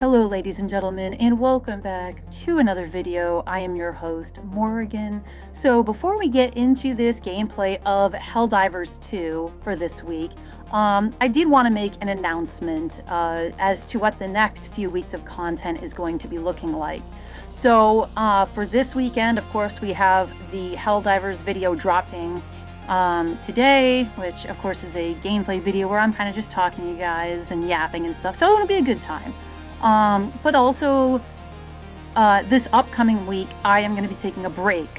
Hello ladies and gentlemen, and welcome back to another video. I am your host, Morgan. So before we get into this gameplay of Helldivers 2 for this week, I did want to make an announcement as to what the next few weeks of content is going to be looking like. So for this weekend, of course, we have the Helldivers video dropping today, which of course is a gameplay video where I'm kind of just talking to you guys and yapping and stuff, so it'll be a good time. But also, this upcoming week, I am going to be taking a break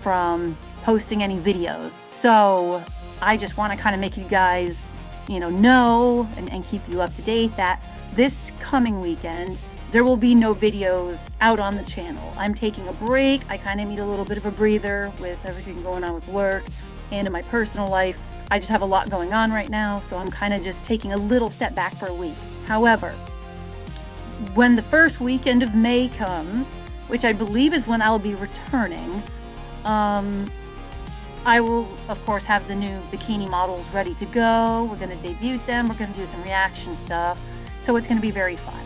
from posting any videos. So I just want to kind of make you guys, know and keep you up to date that this coming weekend, there will be no videos out on the channel. I'm taking a break. I kind of need a little bit of a breather with everything going on with work and in my personal life. I just have a lot going on right now, so I'm kind of just taking a little step back for a week. However, when the first weekend of May comes, which I believe is when I'll be returning, I will, of course, have the new bikini models ready to go. We're going to debut them. We're going to do some reaction stuff. So it's going to be very fun.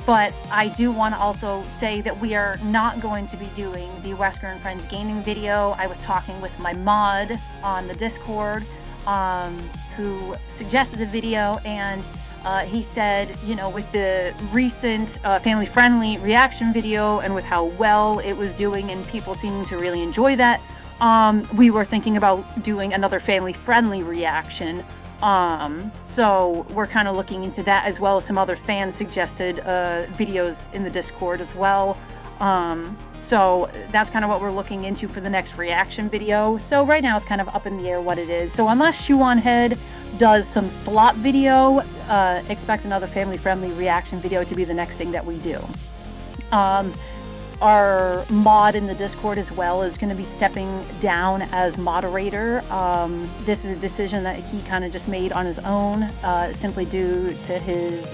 But I do want to also say that we are not going to be doing the Wesker and Friends gaming video. I was talking with my mod on the Discord, who suggested the video, and he said, with the recent family-friendly reaction video and with how well it was doing and people seeming to really enjoy that, we were thinking about doing another family-friendly reaction. So we're kind of looking into that, as well as some other fan-suggested videos in the Discord as well. So that's kind of what we're looking into for the next reaction video. So right now it's kind of up in the air what it is. So unless Shoe-on-Head does some slot video, expect another family-friendly reaction video to be the next thing that we do. Our mod in the Discord as well is going to be stepping down as moderator. This is a decision that he kind of just made on his own, simply due to his,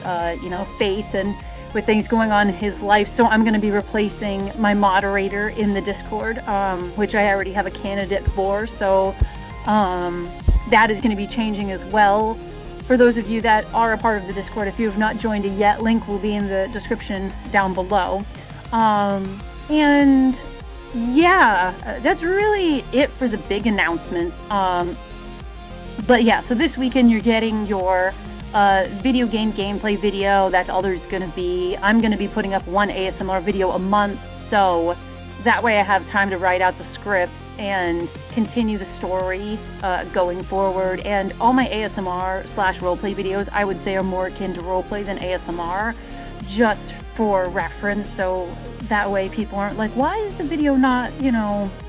faith and with things going on in his life. So I'm going to be replacing my moderator in the Discord, which I already have a candidate for. So that is going to be changing as well. For those of you that are a part of the Discord, if you have not joined it yet, link will be in the description down below. And yeah, that's really it for the big announcements. But yeah, so this weekend you're getting your video game gameplay video. That's all there's going to be. I'm going to be putting up one ASMR video a month, so that way I have time to write out the scripts and continue the story going forward. And all my ASMR/roleplay videos, I would say, are more akin to roleplay than ASMR, just for reference, so that way people aren't like, why is the video not,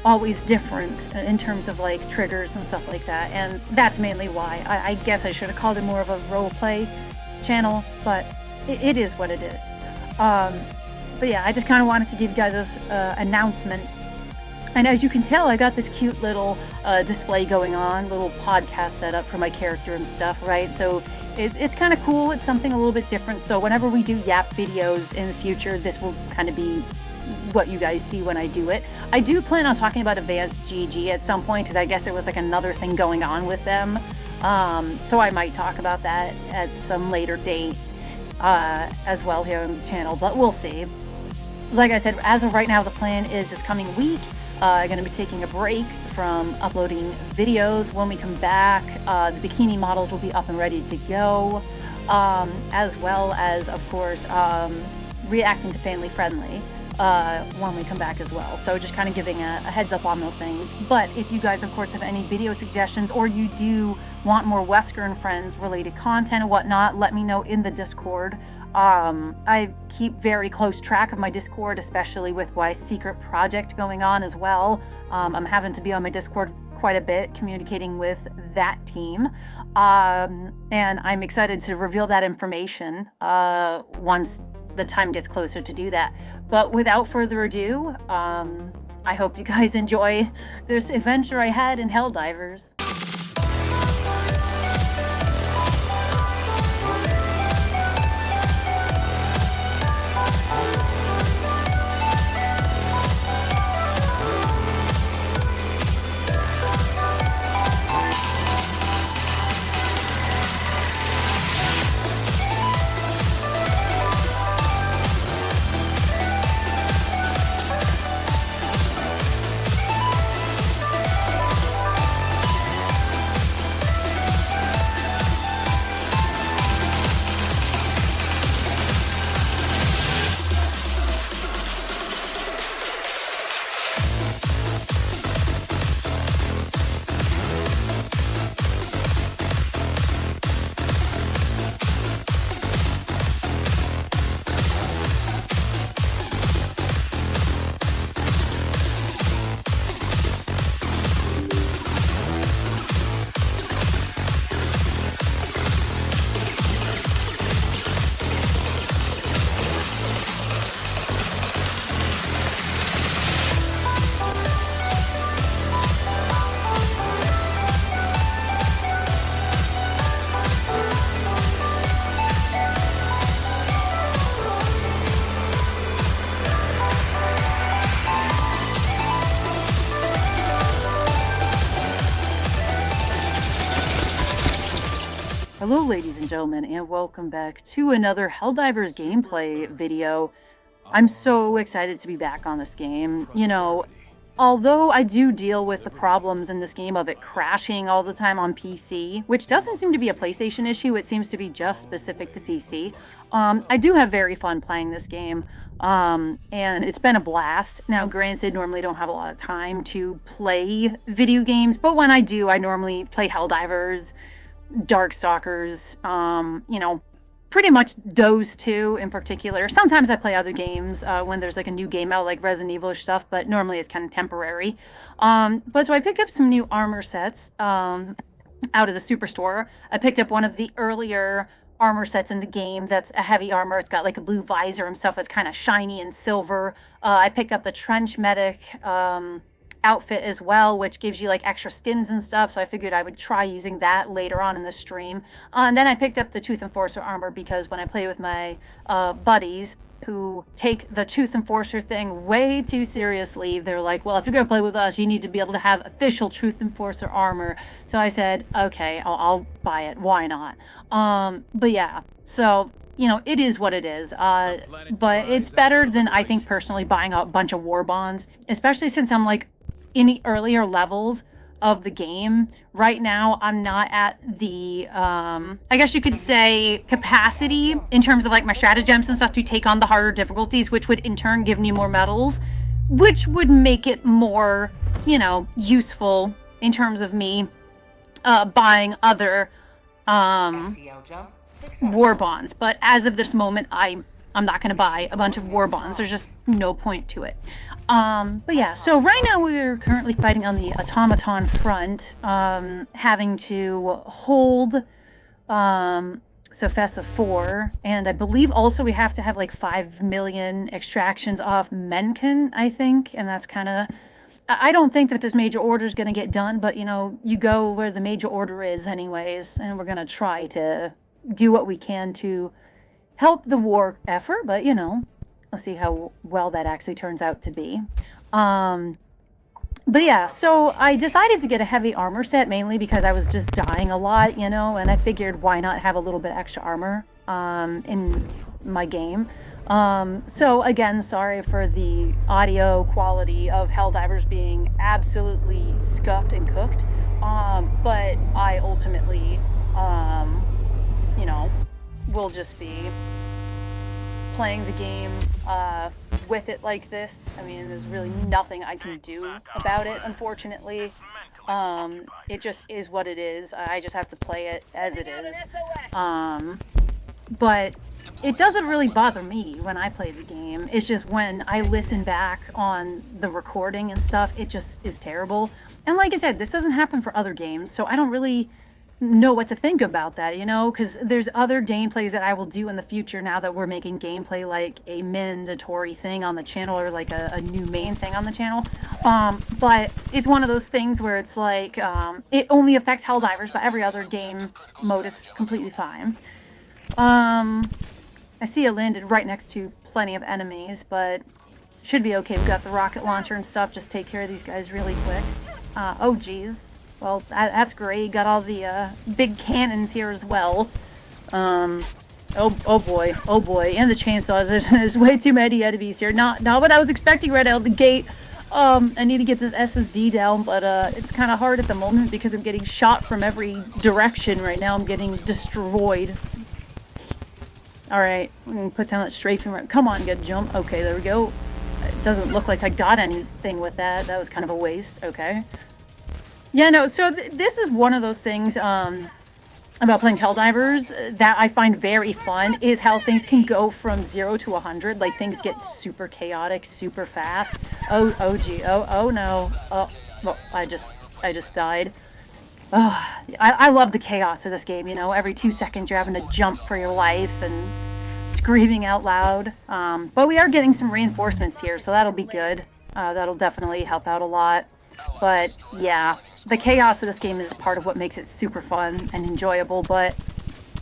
always different in terms of like triggers and stuff like that. And that's mainly why. I guess I should have called it more of a roleplay channel, but it is what it is. But yeah, I just kind of wanted to give you guys those announcements. And as you can tell, I got this cute little display going on, little podcast setup for my character and stuff, right? So it's kind of cool. It's something a little bit different. So whenever we do Yap videos in the future, this will kind of be what you guys see when I do it. I do plan on talking about Advanced GG at some point, because I guess there was like another thing going on with them. So I might talk about that at some later date as well here on the channel, but we'll see. Like I said, as of right now, the plan is this coming week, I'm going to be taking a break from uploading videos. When we come back, the bikini models will be up and ready to go, as well as, of course, reacting to Family Friendly when we come back as well. So just kind of giving a heads up on those things. But if you guys, of course, have any video suggestions, or you do want more Wesker and Friends related content and whatnot, let me know in the Discord. I keep very close track of my Discord, especially with my secret project going on as well. I'm having to be on my Discord quite a bit, communicating with that team. And I'm excited to reveal that information once the time gets closer to do that. But without further ado, I hope you guys enjoy this adventure I had in Helldivers. Hello ladies and gentlemen, and welcome back to another Helldivers gameplay video. I'm so excited to be back on this game. You know, although I do deal with the problems in this game of it crashing all the time on PC, which doesn't seem to be a PlayStation issue, it seems to be just specific to PC. I do have very fun playing this game, and it's been a blast. Now, granted, normally don't have a lot of time to play video games, but when I do, I normally play Helldivers, Darkstalkers, you know, pretty much those two in particular. Sometimes I play other games when there's like a new game out, like Resident Evil stuff, but normally it's kind of temporary. But so I picked up some new armor sets out of the Superstore. I picked up one of the earlier armor sets in the game that's a heavy armor. It's got like a blue visor and stuff that's kind of shiny and silver. I picked up the Trench Medic outfit as well, which gives you like extra skins and stuff, so I figured I would try using that later on in the stream. And then I picked up the Tooth Enforcer armor because when I play with my buddies who take the Tooth Enforcer thing way too seriously, they're like, well, if you're gonna play with us, you need to be able to have official Tooth Enforcer armor. So I said, okay, I'll buy it, why not? But yeah, so you know, it is what it is, but it's better than, I think, personally, buying a bunch of war bonds, especially since I'm like in the earlier levels of the game. Right now, I'm not at the, I guess you could say, capacity in terms of like my stratagems and stuff to take on the harder difficulties, which would in turn give me more medals, which would make it more, you know, useful in terms of me buying other war bonds. But as of this moment, I'm not going to buy a bunch of war bonds. There's just no point to it. But yeah, so right now we're currently fighting on the automaton front, having to hold Cephesa IV, and I believe also we have to have like 5 million extractions off Menken, I think, and that's kind of, I don't think that this major order is going to get done, but you know, you go where the major order is anyways, and we're going to try to do what we can to help the war effort, but you know, let's see how well that actually turns out to be. But yeah, so I decided to get a heavy armor set mainly because I was just dying a lot, you know, and I figured why not have a little bit extra armor in my game. So again, sorry for the audio quality of Helldivers being absolutely scuffed and cooked, but I ultimately, you know, will just be playing the game with it like this. I mean, there's really nothing I can do about it, unfortunately. It just is what it is. I just have to play it as it is. But it doesn't really bother me when I play the game. It's just when I listen back on the recording and stuff, it just is terrible. And like I said, this doesn't happen for other games, so I don't really know what to think about that, you know, because there's other gameplays that I will do in the future now that we're making gameplay like a mandatory thing on the channel, or like a new main thing on the channel. But it's one of those things where it's like, it only affects Helldivers, but every other game mode is completely fine. I see it landed right next to plenty of enemies, but should be okay. We've got the rocket launcher and stuff. Just take care of these guys really quick. Oh geez. Well, that's great. Got all the big cannons here as well. Oh boy, and the chainsaws. There's way too many enemies here. Not what I was expecting right out of the gate. I need to get this SSD down, but it's kind of hard at the moment because I'm getting shot from every direction right now. I'm getting destroyed. All right, I'm gonna put down that strafing right. Come on, get jump. Okay, there we go. It doesn't look like I got anything with that. That was kind of a waste. Okay. Yeah, no, so this is one of those things about playing Helldivers that I find very fun, is how things can go from 0 to 100. Like, things get super chaotic, super fast. Oh gee, oh no. Oh, well, I just died. Oh, I love the chaos of this game, you know. Every 2 seconds you're having to jump for your life and screaming out loud. But we are getting some reinforcements here, so that'll be good. That'll definitely help out a lot. But yeah, the chaos of this game is part of what makes it super fun and enjoyable, but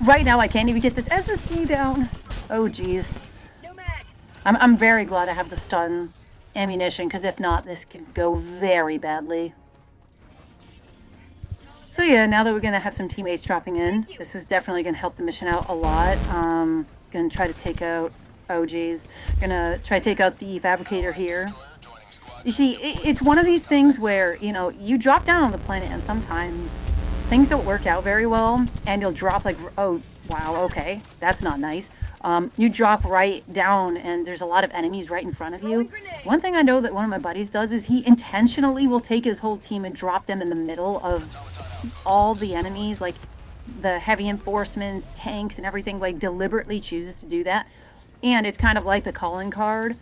right now I can't even get this SSD down. Oh geez. I'm very glad I have the stun ammunition, because if not, this can go very badly. So yeah, now that we're gonna have some teammates dropping in, this is definitely gonna help the mission out a lot. Gonna try to take out, oh geez, gonna try to take out the fabricator here. You see, it's one of these things where, you know, you drop down on the planet and sometimes things don't work out very well, and you'll drop like, oh wow, okay, that's not nice. You drop right down and there's a lot of enemies right in front of you. One thing I know that one of my buddies does is he intentionally will take his whole team and drop them in the middle of all the enemies, like the heavy enforcements, tanks, and everything, like deliberately chooses to do that. And it's kind of like the calling card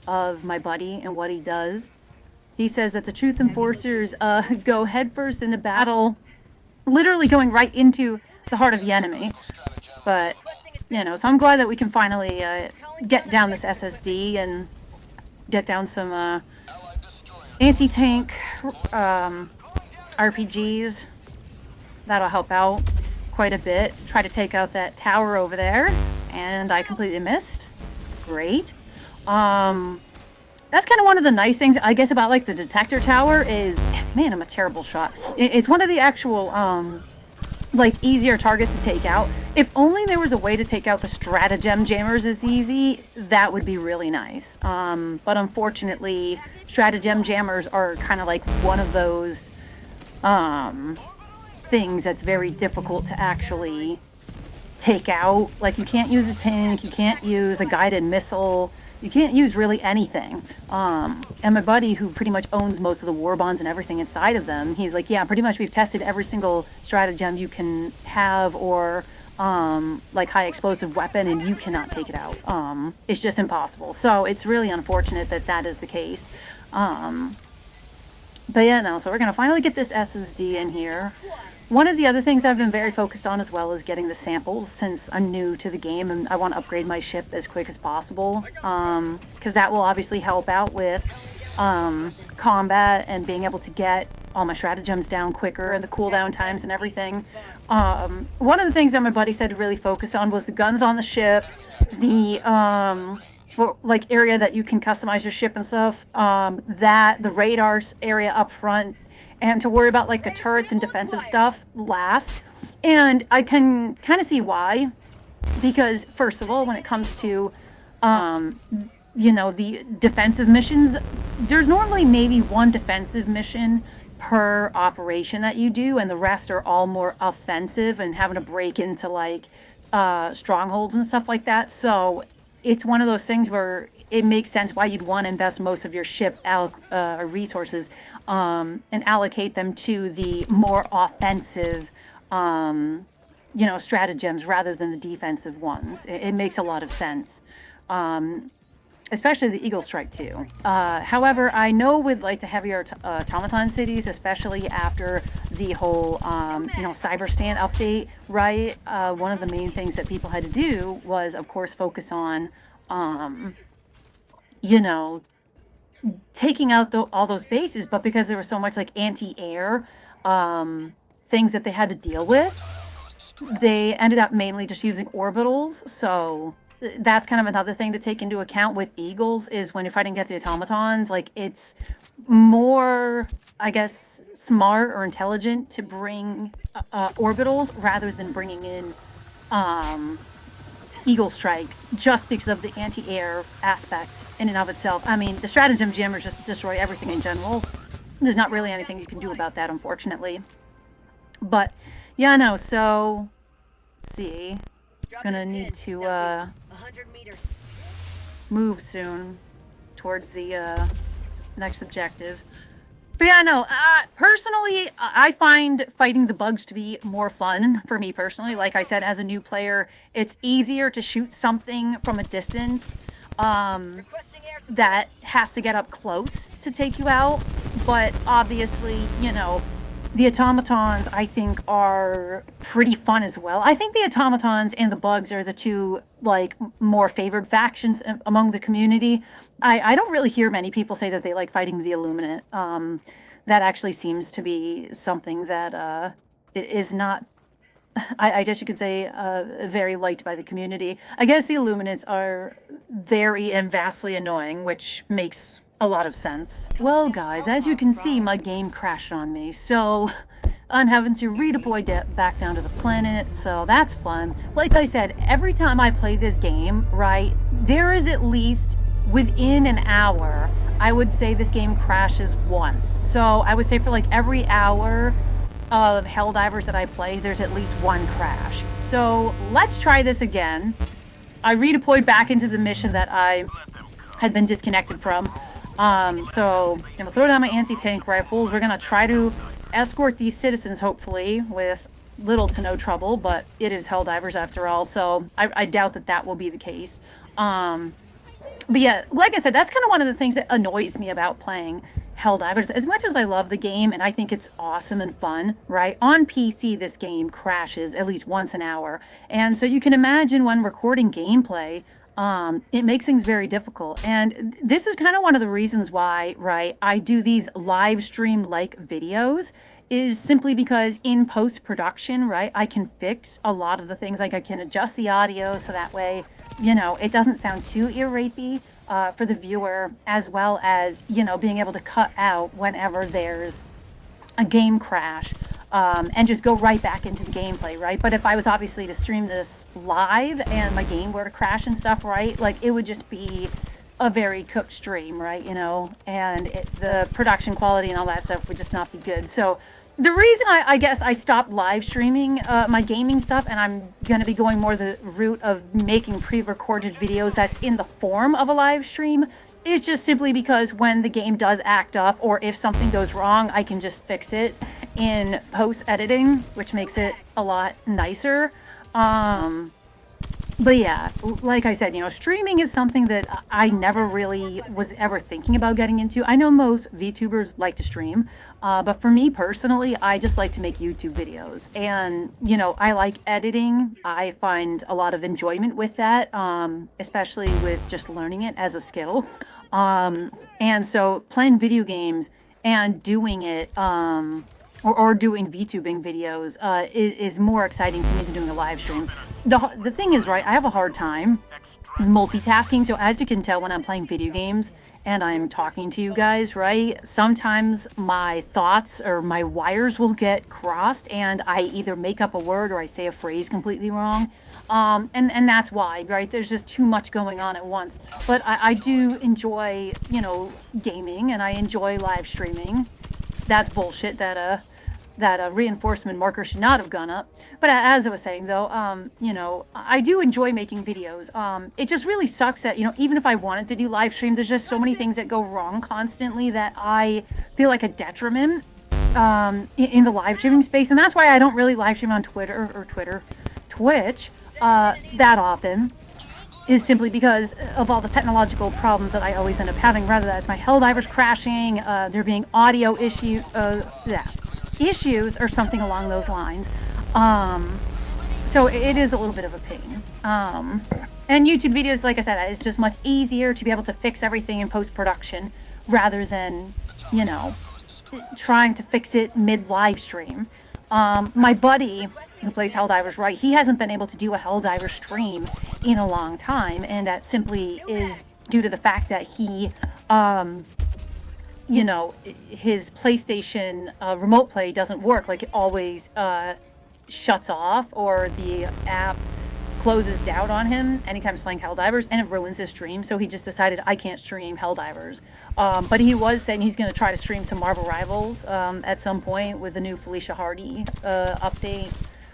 of my buddy and what he does. He says that the truth enforcers go headfirst into battle, literally going right into the heart of the enemy. But you know, so I'm glad that we can finally get down this SSD and get down some anti-tank RPGs. That'll help out quite a bit. Try to take out that tower over there, and I completely missed. Great. That's kind of one of the nice things, I guess, about like the detector tower is, man, I'm a terrible shot. It's one of the actual like easier targets to take out. If only there was a way to take out the stratagem jammers as easy, that would be really nice. But unfortunately, stratagem jammers are kind of like one of those things that's very difficult to actually take out. Like you can't use a tank, you can't use a guided missile, you can't use really anything. And my buddy, who pretty much owns most of the war bonds and everything inside of them, he's like, yeah, pretty much we've tested every single stratagem you can have, or like high explosive weapon, and you cannot take it out. It's just impossible. So it's really unfortunate that that is the case. But yeah, no, so we're gonna finally get this SSD in here. One of the other things I've been very focused on as well is getting the samples, since I'm new to the game and I want to upgrade my ship as quick as possible, because that will obviously help out with combat and being able to get all my stratagems down quicker and the cooldown times and everything. One of the things that my buddy said to really focus on was the guns on the ship, the like area that you can customize your ship and stuff, that the radar area up front, and to worry about like the turrets and defensive stuff last. And I can kind of see why, because first of all, when it comes to you know, the defensive missions, there's normally maybe one defensive mission per operation that you do, and the rest are all more offensive and having to break into like strongholds and stuff like that. So it's one of those things where it makes sense why you'd want to invest most of your ship resources and allocate them to the more offensive, you know, stratagems rather than the defensive ones. It makes a lot of sense, especially the Eagle Strike too. However, I know with like the heavier automaton cities, especially after the whole, you know, Cyberstand update, right? One of the main things that people had to do was, of course, focus on, you know, taking out all those bases, but because there was so much like anti-air things that they had to deal with, they ended up mainly just using orbitals. So that's kind of another thing to take into account with Eagles, is when you're fighting against the automatons, like it's more, I guess, smart or intelligent to bring orbitals rather than bringing in Eagle Strikes, just because of the anti-air aspect in and of itself. I mean, the stratagem jammers just destroy everything in general. There's not really anything you can do about that, unfortunately. But yeah, no, so let's see. Gonna need to move soon towards the next objective. But yeah, no, personally, I find fighting the bugs to be more fun for me personally. Like I said, as a new player, it's easier to shoot something from a distance that has to get up close to take you out. But obviously, you know, the automatons, I think, are pretty fun as well. I think the automatons and the bugs are the two, like, more favored factions among the community. I don't really hear many people say that they like fighting the Illuminate. That actually seems to be something that is not, I guess you could say, very liked by the community. I guess the Illuminates are very and vastly annoying, which makes a lot of sense. Well, guys, as you can see, my game crashed on me. So, and having to redeploy back down to the planet, so that's fun. Like I said, every time I play this game, right, there is at least within an hour, I would say this game crashes once. So I would say for like every hour of Helldivers that I play, there's at least one crash. So let's try this again. I redeployed back into the mission that I had been disconnected from. So I'm gonna throw down my anti-tank rifles. We're gonna try to escort these citizens, hopefully, with little to no trouble, but it is Helldivers after all, so I doubt that that will be the case. But yeah, like I said, that's kind of one of the things that annoys me about playing Helldivers. As much as I love the game and I think it's awesome and fun, right? On PC, this game crashes at least once an hour. And so you can imagine when recording gameplay, it makes things very difficult. And this is kind of one of the reasons why, right, I do these live stream-like videos, is simply because in post-production, right, I can fix a lot of the things. Like I can adjust the audio so that way, you know, it doesn't sound too ear-rapey for the viewer, as well as, you know, being able to cut out whenever there's a game crash and just go right back into the gameplay, right? But if I was obviously to stream this live and my game were to crash and stuff, right, like it would just be a very cooked stream, right, you know, and the production quality and all that stuff would just not be good. So the reason I guess I stopped live streaming my gaming stuff, and I'm going to be going more the route of making pre-recorded videos that's in the form of a live stream, is just simply because when the game does act up, or if something goes wrong, I can just fix it in post-editing, which makes it a lot nicer. But yeah, like I said, you know, streaming is something that I never really was ever thinking about getting into. I know most VTubers like to stream, but for me personally, I just like to make YouTube videos. And, you know, I like editing. I find a lot of enjoyment with that, especially with just learning it as a skill. And so playing video games and doing it, or doing VTubing videos is more exciting to me than doing a live stream. The thing is, right, I have a hard time multitasking, so as you can tell when I'm playing video games and I'm talking to you guys, right, sometimes my thoughts or my wires will get crossed and I either make up a word or I say a phrase completely wrong. And that's why, right, there's just too much going on at once. But I do enjoy, you know, gaming, and I enjoy live streaming. That's bullshit that reinforcement marker should not have gone up. But as I was saying, though, you know, I do enjoy making videos. It just really sucks that, you know, even if I wanted to do live streams, there's just so many things that go wrong constantly that I feel like a detriment in the live streaming space. And that's why I don't really live stream on Twitch that often. Is simply because of all the technological problems that I always end up having. Rather that's my Helldivers crashing, there being audio issues or something along those lines. So it is a little bit of a pain. And YouTube videos, like I said, it's just much easier to be able to fix everything in post-production rather than, you know, trying to fix it mid-live stream. My buddy who plays Helldivers, right, he hasn't been able to do a Helldivers stream in a long time, and that simply is due to the fact that he, you know, his PlayStation remote play doesn't work. Like, it always shuts off, or the app closes down on him anytime he's playing Helldivers, and it ruins his stream. So he just decided, I can't stream Helldivers. But he was saying he's going to try to stream some Marvel Rivals at some point with the new Felicia Hardy update.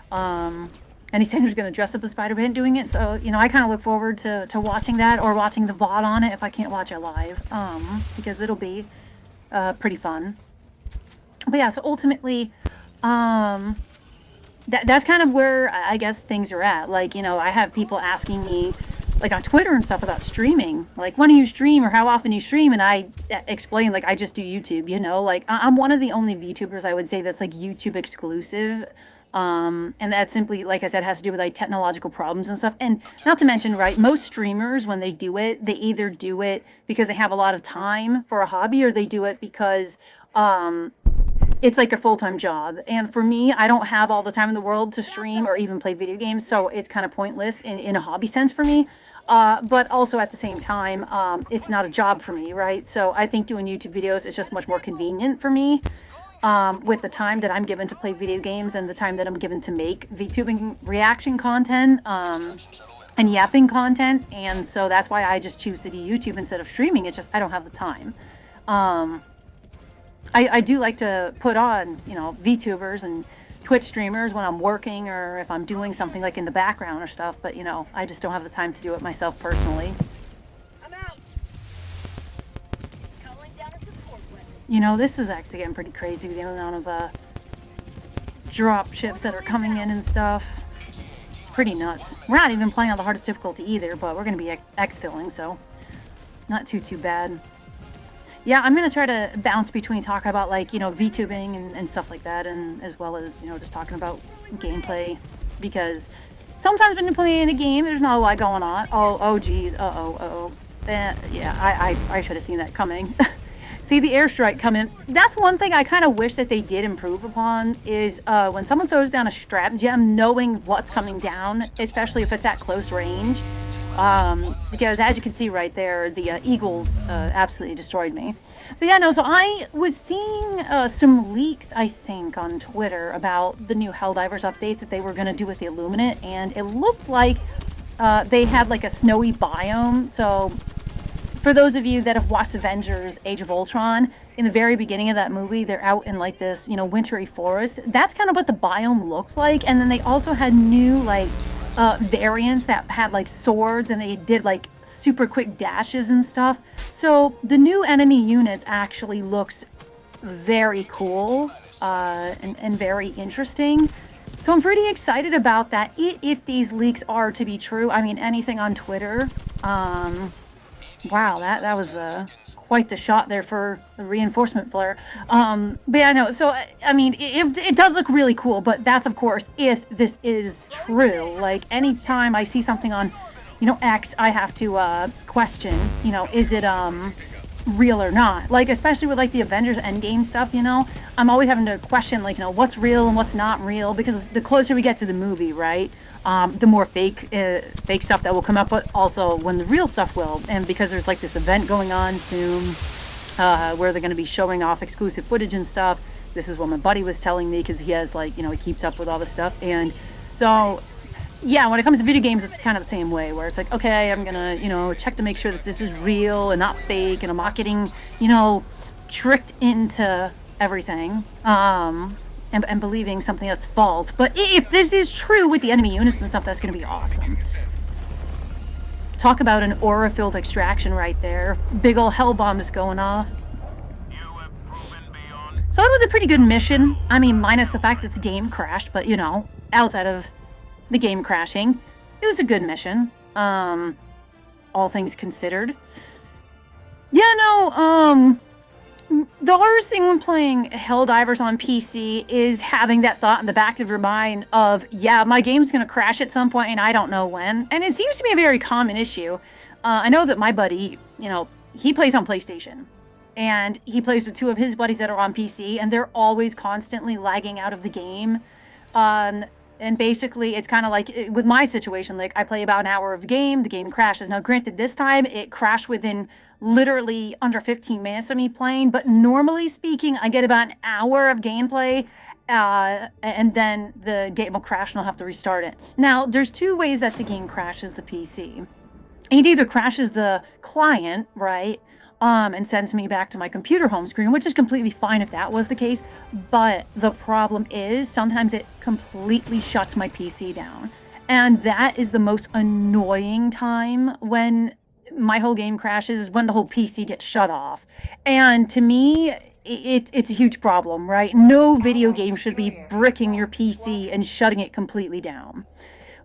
And he's saying he's going to dress up as Spider-Man doing it. So, you know, I kind of look forward to watching that, or watching the VOD on it if I can't watch it live, because it'll be pretty fun. But yeah, so ultimately, that's kind of where I guess things are at. Like, you know, I have people asking me, like on Twitter and stuff, about streaming. Like, when do you stream, or how often you stream? And I explain, like, I just do YouTube, you know? Like, I'm one of the only VTubers, I would say, that's, like, YouTube exclusive. And that simply, like I said, has to do with, like, technological problems and stuff. And not to mention, right, most streamers, when they do it, they either do it because they have a lot of time for a hobby, or they do it because it's like a full-time job. And for me, I don't have all the time in the world to stream or even play video games, so it's kind of pointless in a hobby sense for me. But also at the same time, it's not a job for me, right? So I think doing YouTube videos is just much more convenient for me. with the time that I'm given to play video games and the time that I'm given to make VTubing reaction content and yapping content. And so that's why I just choose to do YouTube instead of streaming. It's just I don't have the time. I do like to put on, you know, VTubers and Twitch streamers when I'm working or if I'm doing something like in the background or stuff, but, you know, I just don't have the time to do it myself personally. I'm out. You know, this is actually getting pretty crazy with the amount of drop ships that are coming in and stuff. Pretty nuts. We're not even playing on the hardest difficulty either, but we're going to be exfilling, so not too bad. Yeah, I'm going to try to bounce between talking about, like, you know, VTubing and stuff like that, and as well as, you know, just talking about gameplay, because sometimes when you're playing a game, there's not a lot going on. Oh, geez, yeah, I should have seen that coming. See the airstrike coming. That's one thing I kind of wish that they did improve upon, is when someone throws down a strap gem, knowing what's coming down, especially if it's at close range. Because as you can see right there, the eagles absolutely destroyed me. But yeah, no, so I was seeing some leaks, I think, on Twitter about the new Helldivers update that they were going to do with the Illuminate, and it looked like they had like a snowy biome. So for those of you that have watched Avengers Age of Ultron, in the very beginning of that movie, they're out in like this, you know, wintry forest. That's kind of what the biome looked like. And then they also had new, like, variants that had like swords, and they did like super quick dashes and stuff. So the new enemy units actually looks very cool and very interesting. So I'm pretty excited about that if these leaks are to be true. I mean, anything on Twitter. Wow, that was quite the shot there for the reinforcement flare. But yeah, no, so, I mean, it does look really cool, but that's, of course, if this is true. Like, anytime I see something on, you know, X, I have to question, you know, is it real or not? Like, especially with, like, the Avengers Endgame stuff, you know, I'm always having to question, like, you know, what's real and what's not real, because the closer we get to the movie, right, the more fake stuff that will come up, but also when the real stuff will. And because there's like this event going on soon where they're going to be showing off exclusive footage and stuff. This is what my buddy was telling me, because he has, like, you know, he keeps up with all this stuff. And so, yeah, when it comes to video games, it's kind of the same way, where it's like, okay, I'm going to, you know, check to make sure that this is real and not fake, and I'm not getting, you know, tricked into everything. And believing something that's false. But if this is true with the enemy units and stuff, that's going to be awesome. Talk about an aura-filled extraction right there. Big ol' hell bombs going off. So it was a pretty good mission. I mean, minus the fact that the game crashed, but, you know, outside of the game crashing, it was a good mission. All things considered. Yeah, no, the hardest thing when playing Helldivers on PC is having that thought in the back of your mind of, yeah, my game's going to crash at some point and I don't know when. And it seems to be a very common issue. I know that my buddy, you know, he plays on PlayStation. And he plays with two of his buddies that are on PC, and they're always constantly lagging out of the game. And basically, it's kind of like with my situation, like I play about an hour of game, the game crashes. Now, granted, this time it crashed within literally under 15 minutes of me playing, but normally speaking, I get about an hour of gameplay, and then the game will crash and I'll have to restart it. Now, there's two ways that the game crashes the PC. It either crashes the client, right, and sends me back to my computer home screen, which is completely fine if that was the case. But the problem is sometimes it completely shuts my PC down. And that is the most annoying time when my whole game crashes, is when the whole PC gets shut off. And to me, it's a huge problem, right? No video game should be bricking your PC and shutting it completely down.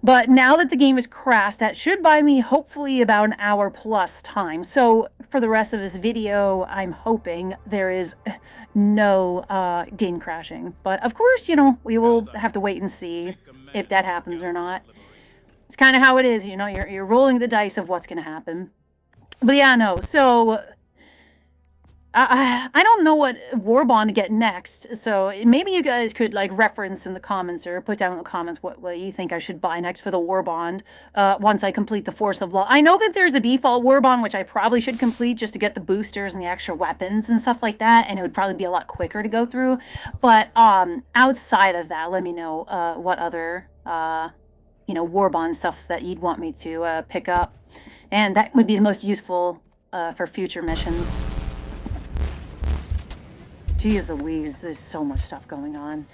But now that the game is crashed, that should buy me hopefully about an hour plus time. So for the rest of this video, I'm hoping there is no game crashing. But of course, you know, we will have to wait and see if that happens or not. It's kind of how it is, you know, you're rolling the dice of what's going to happen. But yeah, no, so I don't know what Warbond to get next, so maybe you guys could like reference in the comments or put down in the comments what you think I should buy next for the Warbond once I complete the Force of Law. I know that there's a default Warbond which I probably should complete just to get the boosters and the extra weapons and stuff like that, and it would probably be a lot quicker to go through. But outside of that, let me know what other Warbond stuff that you'd want me to pick up, and that would be the most useful for future missions. Jeez Louise, there's so much stuff going on.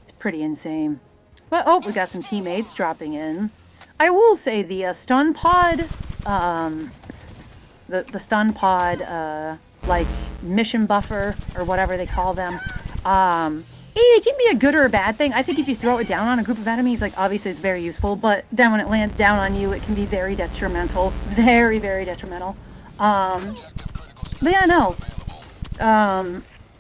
It's pretty insane. But, oh, we got some teammates dropping in. I will say the stun pod, the stun pod, like, mission buffer, or whatever they call them, it can be a good or a bad thing. I think if you throw it down on a group of enemies, like, obviously it's very useful, but then when it lands down on you, it can be very detrimental. Very, very detrimental. But yeah, no.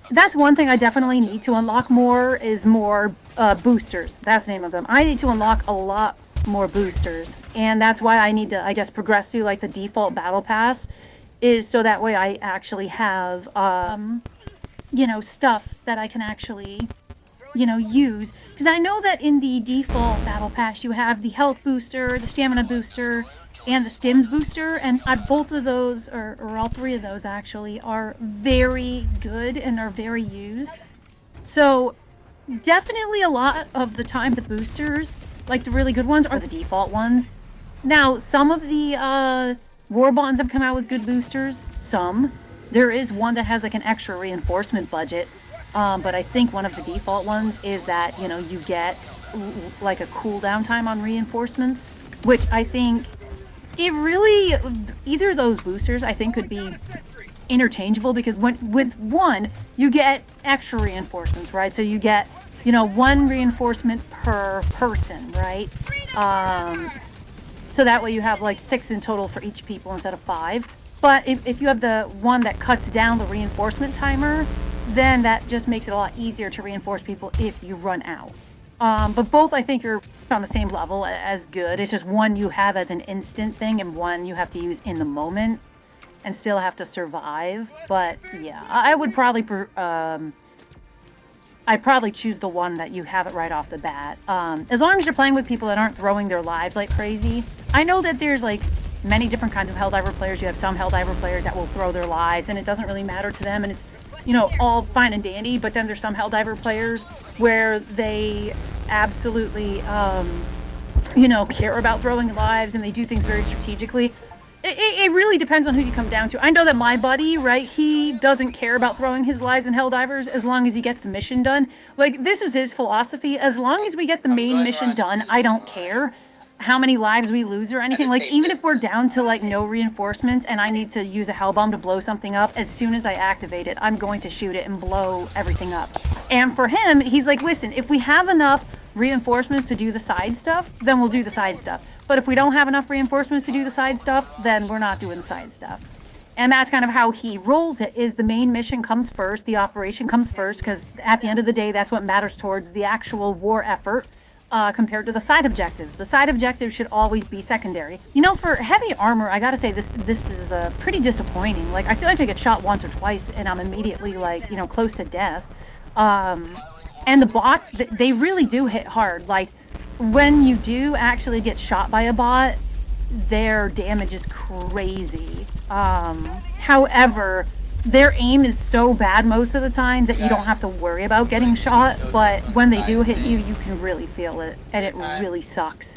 That's one thing I definitely need to unlock more is more boosters. That's the name of them. I need to unlock a lot more boosters, and that's why I need to, I guess, progress through like the default battle pass, is so that way I actually have, stuff that I can actually, use. Because I know that in the default battle pass you have the health booster, the stamina booster, and the stims booster, and both of those, or all three of those actually, are very good and are very used. So definitely a lot of the time the boosters, like the really good ones, are the default ones. Now, some of the Warbonds have come out with good boosters, some. There is one that has like an extra reinforcement budget, but I think one of the default ones is that, you get like a cooldown time on reinforcements, which I think it really, either of those boosters, I think, could be interchangeable, because with one, you get extra reinforcements, right? So you get, one reinforcement per person, right? So that way you have like 6 in total for each people instead of 5. But if you have the one that cuts down the reinforcement timer, then that just makes it a lot easier to reinforce people if you run out. But both, I think, are on the same level as good. It's just one you have as an instant thing, and one you have to use in the moment and still have to survive. But yeah, I would probably I'd probably choose the one that you have it right off the bat. As long as you're playing with people that aren't throwing their lives like crazy. I know that there's like many different kinds of Helldiver players. You have some Helldiver players that will throw their lives, and it doesn't really matter to them, and it's, all fine and dandy. But then there's some Helldiver players where they absolutely, care about throwing lives, and they do things very strategically. It really depends on who you come down to. I know that my buddy, right, he doesn't care about throwing his lives in Helldivers as long as he gets the mission done. Like, this is his philosophy. As long as we get the main mission done, I don't care how many lives we lose or anything. Like, even if we're down to like no reinforcements and I need to use a hell bomb to blow something up, as soon as I activate it, I'm going to shoot it and blow everything up. And for him, he's like, listen, if we have enough reinforcements to do the side stuff, then we'll do the side stuff. But if we don't have enough reinforcements to do the side stuff, then we're not doing the side stuff. And that's kind of how he rolls it, is the main mission comes first, the operation comes first, because at the end of the day, that's what matters towards the actual war effort. Compared to the side objectives. The side objectives should always be secondary. For heavy armor, I gotta say this is pretty disappointing. Like, I feel like I get shot once or twice and I'm immediately like, close to death. And the bots, they really do hit hard. Like, when you do actually get shot by a bot, their damage is crazy. However, their aim is so bad most of the time that you don't have to worry about getting shot, but when they do hit you, you can really feel it, and it really sucks.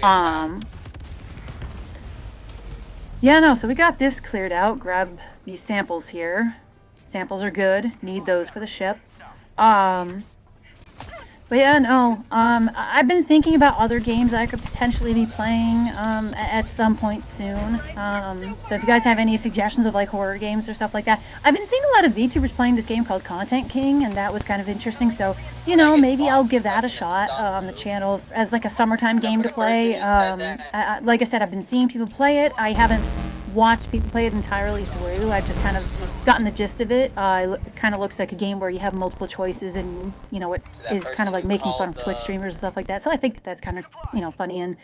Yeah, no, so we got this cleared out. Grab these samples here. Samples are good. Need those for the ship. But yeah, no, I've been thinking about other games I could potentially be playing at some point soon. So if you guys have any suggestions of like horror games or stuff like that, I've been seeing a lot of VTubers playing this game called Content King, and that was kind of interesting. So, maybe I'll give that a shot on the channel as like a summertime game to play. Like I said, I've been seeing people play it. I haven't watched people play it entirely through. I've just kind of gotten the gist of it. It kind of looks like a game where you have multiple choices, and it is kind of like making fun of Twitch streamers and stuff like that. So I think that's kind of funny and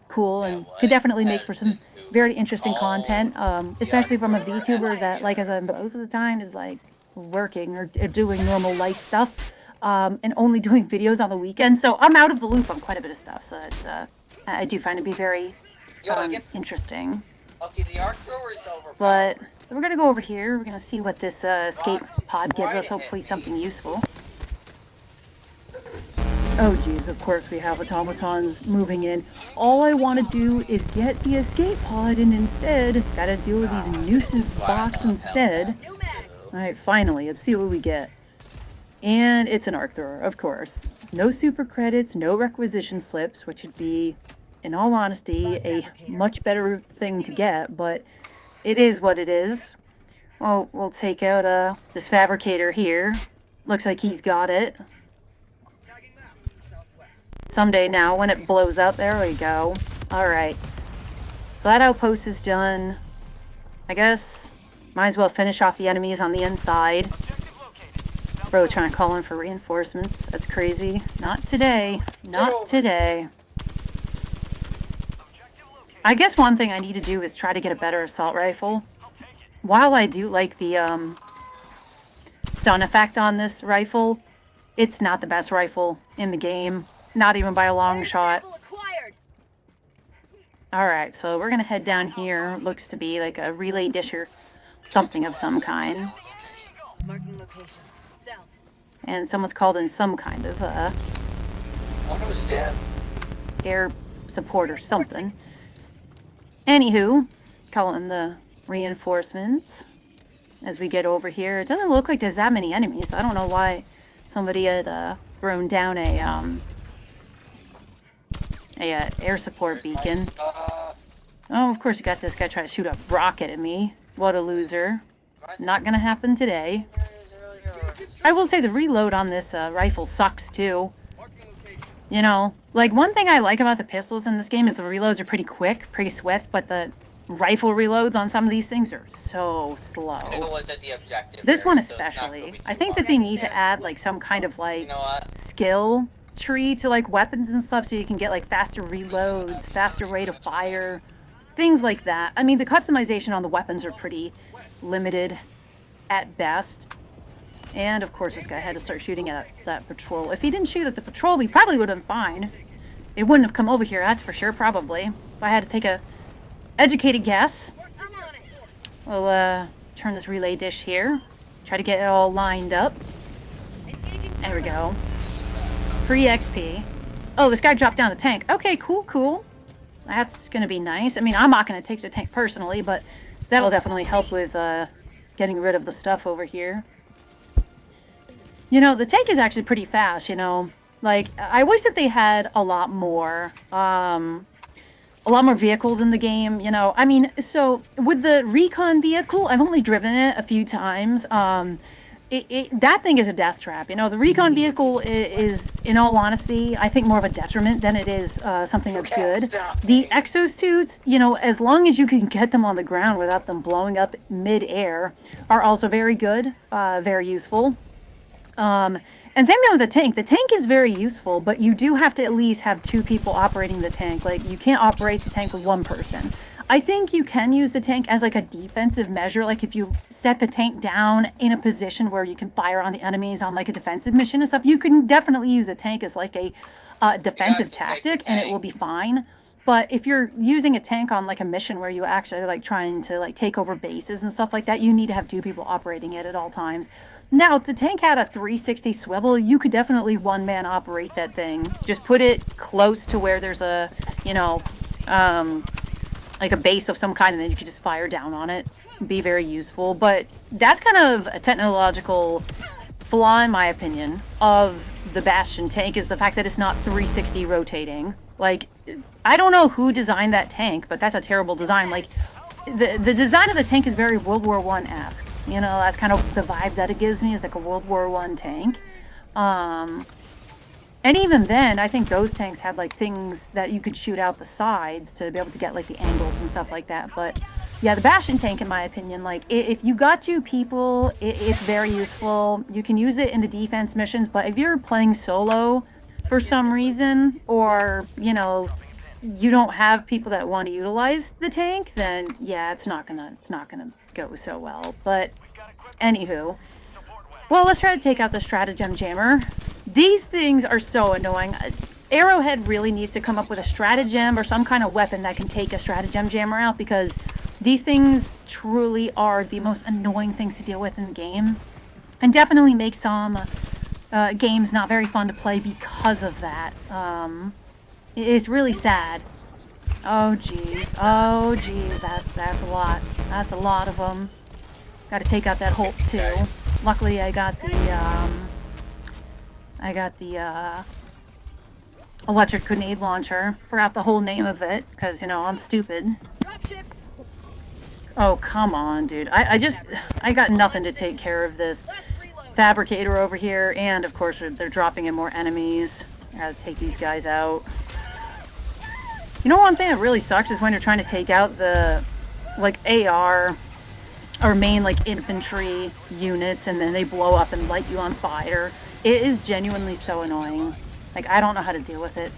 cool, and could definitely make for some very interesting content, especially from a VTuber that, like, as most of the time, is like working or doing normal life stuff, and only doing videos on the weekend. So I'm out of the loop on quite a bit of stuff. So it's, I do find it to be very interesting. Okay, the arc thrower is over. But we're gonna go over here. We're gonna see what this escape pod gives us. Hopefully something useful. Oh geez, of course we have automatons moving in. All I want to do is get the escape pod, and instead gotta deal with these nuisance bots instead. Alright, finally, let's see what we get. And it's an arc thrower, of course. No super credits, no requisition slips, which would be, in all honesty, a much better thing to get, but it is what it is. Well, we'll take out this fabricator here. Looks like he's got it. Someday now, when it blows up, there we go. Alright. So that outpost is done. I guess, might as well finish off the enemies on the inside. Bro, trying to call in for reinforcements. That's crazy. Not today. Not today. I guess one thing I need to do is try to get a better assault rifle. While I do like the stun effect on this rifle, it's not the best rifle in the game. Not even by a long shot. Alright, so we're gonna head down here. Looks to be like a relay dish or something of some kind. And someone's called in some kind of air support or something. Anywho, call in the reinforcements as we get over here. It doesn't look like there's that many enemies. I don't know why somebody had thrown down a air support beacon. Oh, of course you got this guy trying to shoot a rocket at me. What a loser. Not gonna happen today. I will say the reload on this rifle sucks too. You know, like one thing I like about the pistols in this game is the reloads are pretty quick, pretty swift, but the rifle reloads on some of these things are so slow. This one especially. I think that they need to add like some kind of like skill tree to like weapons and stuff so you can get like faster reloads, faster rate of fire, things like that. I mean, the customization on the weapons are pretty limited at best. And of course this guy had to start shooting at that patrol. If he didn't shoot at the patrol, we probably would have been fine. It wouldn't have come over here, that's for sure, probably. If I had to take a educated guess. We'll turn this relay dish here. Try to get it all lined up. There we go. Free XP. Oh, this guy dropped down the tank. Okay, cool, cool. That's gonna be nice. I mean, I'm not gonna take the tank personally, but that'll definitely help with getting rid of the stuff over here. You know, the tank is actually pretty fast, you know. Like, I wish that they had a lot more vehicles in the game, you know. I mean, so with the recon vehicle, I've only driven it a few times. That thing is a death trap. You know, the recon vehicle is, in all honesty, I think more of a detriment than it is something that's good. The exosuits, you know, as long as you can get them on the ground without them blowing up mid-air, are also very good, very useful. And same thing with the tank. The tank is very useful, but you do have to at least have 2 people operating the tank. Like, you can't operate the tank with 1 person. I think you can use the tank as like a defensive measure. Like if you set the tank down in a position where you can fire on the enemies on like a defensive mission and stuff, you can definitely use the tank as like a defensive tactic and it will be fine. But if you're using a tank on like a mission where you actually are like trying to like take over bases and stuff like that, you need to have 2 people operating it at all times. Now, if the tank had a 360 swivel, you could definitely one-man operate that thing. Just put it close to where there's a, you know, like a base of some kind, and then you could just fire down on it. Be very useful. But that's kind of a technological flaw, in my opinion, of the Bastion tank, is the fact that it's not 360 rotating. Like, I don't know who designed that tank, but that's a terrible design. Like, the design of the tank is very World War I-esque. You know, that's kind of the vibe that it gives me, is like a World War I tank. And even then, I think those tanks had like things that you could shoot out the sides to be able to get like the angles and stuff like that. But yeah, the Bastion tank, in my opinion, like if you got 2 people, it's very useful. You can use it in the defense missions, but if you're playing solo for some reason, or, you know, you don't have people that want to utilize the tank, then yeah, it's not gonna go so well. But anywho, Well, let's try to take out the stratagem jammer. These things are so annoying. Arrowhead really needs to come up with a stratagem or some kind of weapon that can take a stratagem jammer out, because these things truly are the most annoying things to deal with in the game, and definitely make some games not very fun to play because of that. It's really sad. Oh geez, that's a lot. That's a lot of them. Got to take out that Hulk too. Luckily, I got the electric grenade launcher. Forgot the whole name of it because, you know, I'm stupid. Oh, come on, dude. I got nothing to take care of this fabricator over here, and of course they're dropping in more enemies. I gotta take these guys out. You know, one thing that really sucks is when you're trying to take out the, like, AR or main, like, infantry units, and then they blow up and light you on fire. It is genuinely so annoying. Like, I don't know how to deal with it.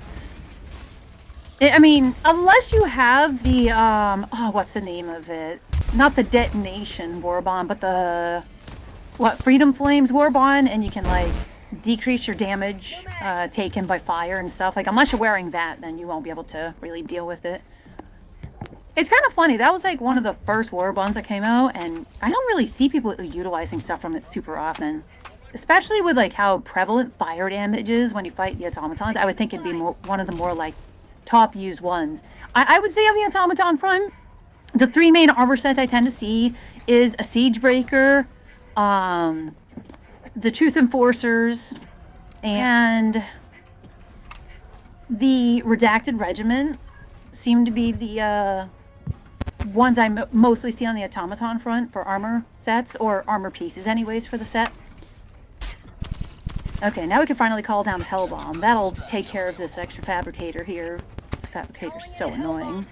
I mean, unless you have the, oh, what's the name of it? Not the detonation warbomb, but the, Freedom Flames warbomb, and you can, like, decrease your damage taken by fire and stuff. Like, unless you're wearing that, then you won't be able to really deal with it. It's kind of funny. That was, like, one of the first warbombs that came out, and I don't really see people utilizing stuff from it super often. Especially with, like, how prevalent fire damage is when you fight the automatons. I would think it'd be one of the more, like, top used ones. I would say on the automaton front, the three main armor sets I tend to see is a Siegebreaker, the Truth Enforcers, and the Redacted Regiment seem to be the ones I mostly see on the automaton front for armor sets, or armor pieces anyways for the set. Okay, now we can finally call down Hellbomb. That'll take care of this extra fabricator here. This fabricator's so annoying.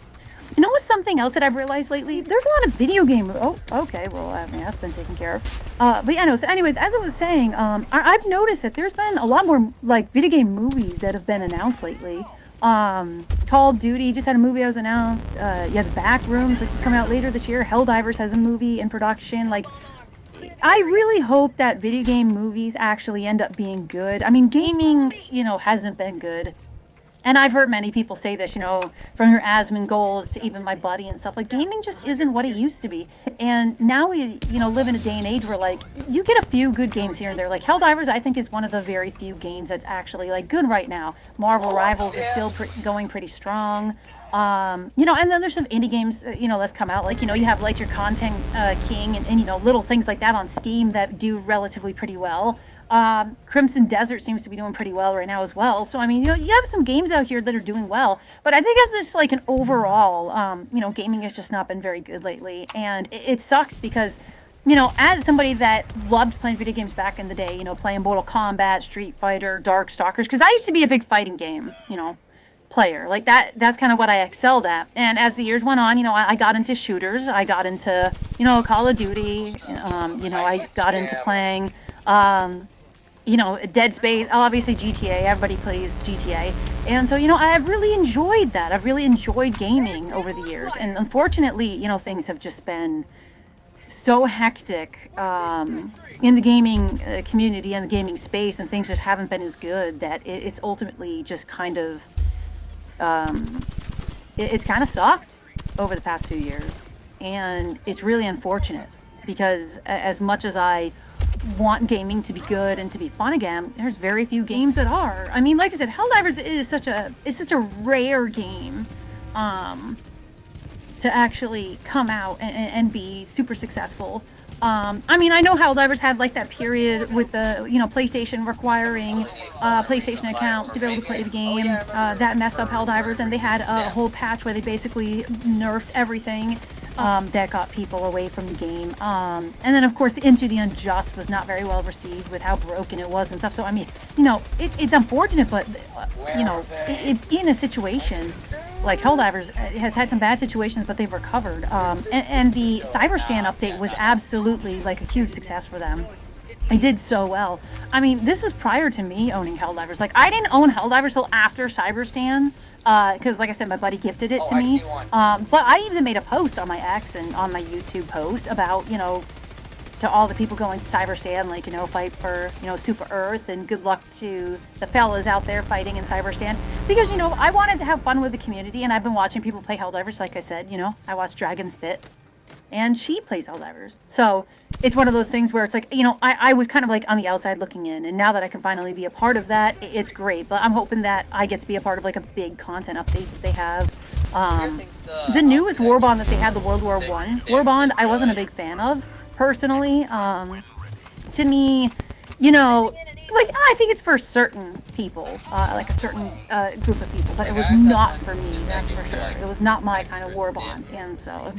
You know what's something else that I've realized lately? There's a lot of video game... Oh, okay, well, I mean, that's been taken care of. But yeah, no, so anyways, as I was saying, I've noticed that there's been a lot more, like, video game movies that have been announced lately. Call of Duty just had a movie that was announced. Yeah, The Backrooms, which is coming out later this year. Helldivers has a movie in production. Like, I really hope that video game movies actually end up being good. I mean, gaming, you know, hasn't been good. And I've heard many people say this, you know, from your Asmongold to even my buddy and stuff. Like, gaming just isn't what it used to be. And now we, you know, live in a day and age where, like, you get a few good games here and there. Like, Helldivers, I think, is one of the very few games that's actually, like, good right now. Marvel Rivals is still going pretty strong. You know, and then there's some indie games, you know, that's come out. Like, you know, you have, like, your Content King and, you know, little things like that on Steam that do relatively pretty well. Crimson Desert seems to be doing pretty well right now as well. So, I mean, you know, you have some games out here that are doing well. But I think as just, like, an overall, you know, gaming has just not been very good lately. And it sucks because, you know, as somebody that loved playing video games back in the day, you know, playing Mortal Kombat, Street Fighter, Darkstalkers, because I used to be a big fighting game, you know, player. Like, that's kind of what I excelled at. And as the years went on, you know, I got into shooters. I got into, you know, Call of Duty. You know, I got into playing... you know, Dead Space, obviously GTA, everybody plays GTA. And so, you know, I've really enjoyed that. I've really enjoyed gaming over the years. And unfortunately, you know, things have just been so hectic in the gaming community and the gaming space, and things just haven't been as good that it's ultimately just kind of, it's kind of sucked over the past few years. And it's really unfortunate because as much as I want gaming to be good and to be fun again, there's very few games that are. I mean, like I said, Helldivers is such a rare game to actually come out and be super successful. I mean, I know Helldivers had like that period with the, you know, PlayStation requiring a PlayStation account to be able to play the game. That messed up Helldivers, and they had a whole patch where they basically nerfed everything that got people away from the game. And then, of course, Into the Unjust was not very well received with how broken it was and stuff. So, I mean, you know, it's unfortunate, but, you know, it's in a situation like Helldivers has had some bad situations, but they've recovered. And the Cyberscan update was absolutely like a huge success for them. They did so well. I mean, this was prior to me owning Helldivers. Like, I didn't own Helldivers till after Cyberscan, because, like I said, my buddy gifted it to me. But I even made a post on my X and on my YouTube post about, you know, to all the people going to Cyberstan, like, fight for, Super Earth, and good luck to the fellas out there fighting in Cyberstan. Because, I wanted to have fun with the community, and I've been watching people play Helldivers, like I said, I watched Dragon Spit, and she plays Helldivers. So it's one of those things where it's like, I was kind of like on the outside looking in, and now that I can finally be a part of that, it's great. But I'm hoping that I get to be a part of like a big content update that they have. The newest Warbond that they had, the World War I Warbond, I wasn't a big fan of, personally. To me, like, I think it's for certain people, like a certain group of people, but it was not for me, that's for sure. It was not my kind of Warbond, and so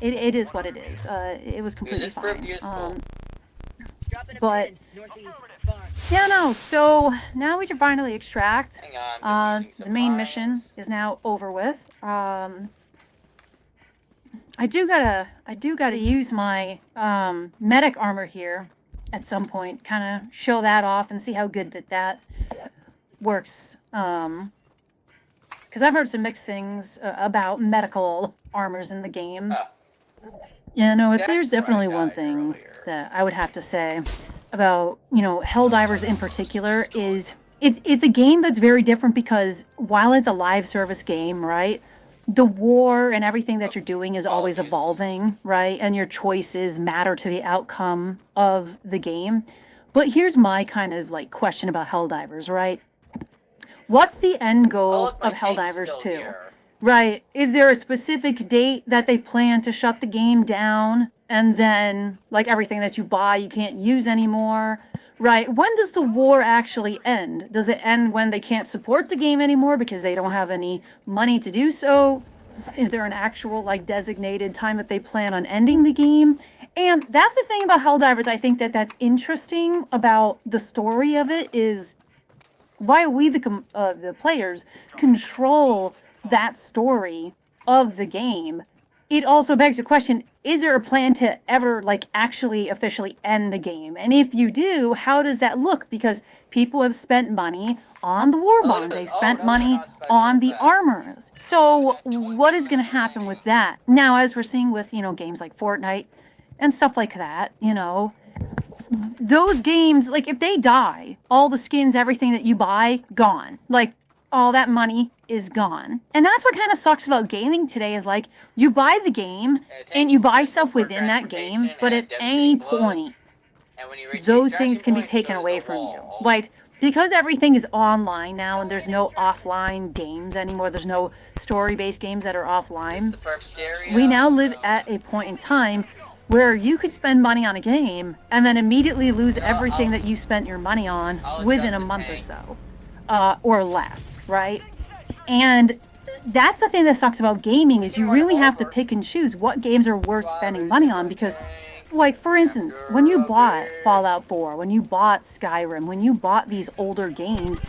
it is what it is. It was completely fine. But yeah, no. So now we can finally extract. The main mission is now over with. I do gotta use my medic armor here at some point. Kind of show that off and see how good that works. Because I've heard some mixed things about medical armors in the game. If there's definitely one thing that I would have to say about, Helldivers in particular is it's a game that's very different because while it's a live service game, right, the war and everything that you're doing is always evolving, right, and your choices matter to the outcome of the game. But here's my kind of like question about Helldivers, right? What's the end goal of Helldivers 2? Right. Is there a specific date that they plan to shut the game down and then, like, everything that you buy you can't use anymore? Right. When does the war actually end? Does it end when they can't support the game anymore because they don't have any money to do so? Is there an actual, like, designated time that they plan on ending the game? And that's the thing about Helldivers. I think that's interesting about the story of it is why we, the players, control that story of the game. It also begs the question, is there a plan to ever, like, actually officially end the game? And if you do, how does that look? Because people have spent money on the war bonds. They spent money on the armors. So what is going to happen with that? Now, as we're seeing with, games like Fortnite and stuff like that, those games, like, if they die, all the skins, everything that you buy, gone. Like, all that money is gone. And that's what kind of sucks about gaming today is, like, you buy the game and you buy stuff within that game, but at any point, those things can be taken away from you. Like, because everything is online now and there's no offline games anymore, there's no story-based games that are offline, we now live at a point in time where you could spend money on a game and then immediately lose everything that you spent your money on within a month or so, or less, right? And that's the thing that sucks about gaming is you really have to pick and choose what games are worth spending money on because, like, for instance, when you bought Fallout 4, when you bought Skyrim, when you bought these older games,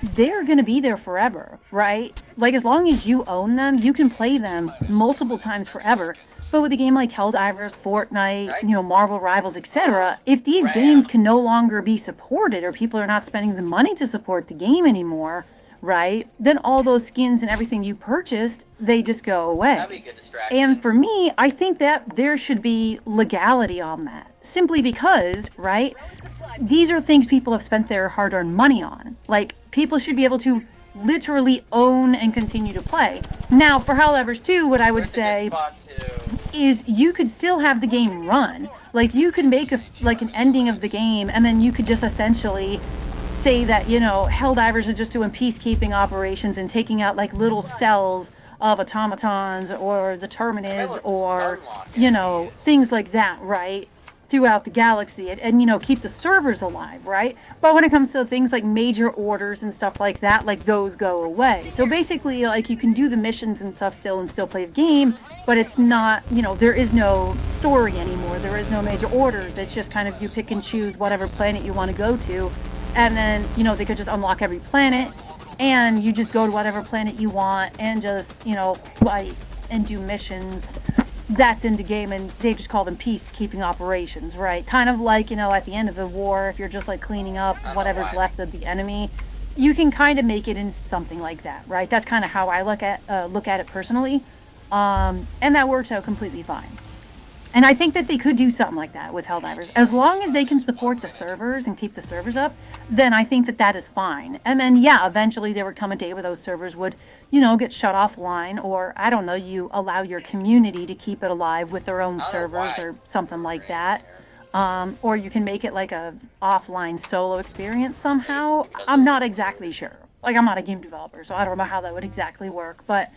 they're going to be there forever, right? Like, as long as you own them, you can play them multiple times forever. But with a game like Helldivers, Fortnite, Marvel Rivals, etc., if these games can no longer be supported or people are not spending the money to support the game anymore, right, then all those skins and everything you purchased, they just go away. That'd be a good distraction. And for me, I think that there should be legality on that. Simply because, right, these are things people have spent their hard-earned money on. Like, people should be able to literally own and continue to play. Now, for Helldivers 2, what I would say is you could still have the game run. Like, you could make an ending of the game, and then you could just essentially say that, Helldivers are just doing peacekeeping operations and taking out, like, little cells of automatons or the Terminids or, things like that, right? Throughout the galaxy and keep the servers alive, right? But when it comes to things like major orders and stuff like that, like, those go away. So basically, like, you can do the missions and stuff still and still play the game, but it's not, there is no story anymore. There is no major orders. It's just kind of you pick and choose whatever planet you want to go to. And then, they could just unlock every planet and you just go to whatever planet you want and just, fight and do missions. That's in the game, and they just call them peacekeeping operations, right? Kind of like, at the end of the war, if you're just, like, cleaning up whatever's left of the enemy, you can kind of make it in something like that, right? That's kind of how I look at it personally, and that works out completely fine. And I think that they could do something like that with Helldivers. As long as they can support the servers and keep the servers up, then I think that that is fine. And then, yeah, eventually there would come a day where those servers would, get shut offline, or, I don't know, you allow your community to keep it alive with their own servers or something like that. Or you can make it like a offline solo experience somehow. I'm not exactly sure. Like, I'm not a game developer, so I don't know how that would exactly work, but